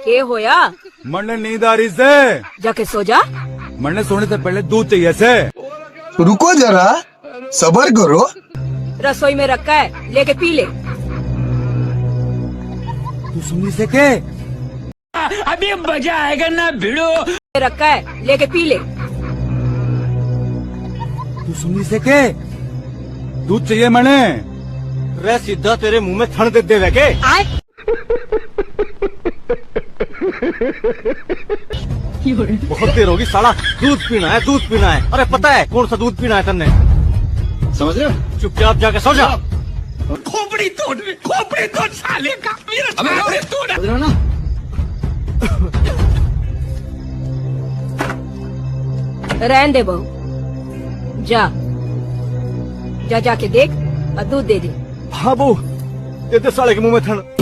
के होया? मरने नींद आ रही से। जाके सो जा। मरने सोने से पहले दूध चाहिए से। रुको जरा, सबर करो। रसोई में रखा है, लेके पी ले। तू सुनी से के? अभी मजा आएगा ना भिड़ो। रखा है, लेके पी ले। तू सुनी से के? दूध चाहिए मरने। रे सीधा तेरे मुंह में थन दे देवे के। बहुत देर होगी साला, दूध पीना है, दूध पीना है। अरे पता है कौन सा दूध पीना है तन्ने? समझ रहे हो? चुपचाप जाके सो जा। खोपड़ी तोड़ साले का। मेरा खोपड़ी तोड़। समझ रहे हो ना? रहन दे बहू, जा जा जाके देख और दूध दे दे। हाँ बहू, दे दे साले के मुंह में थन।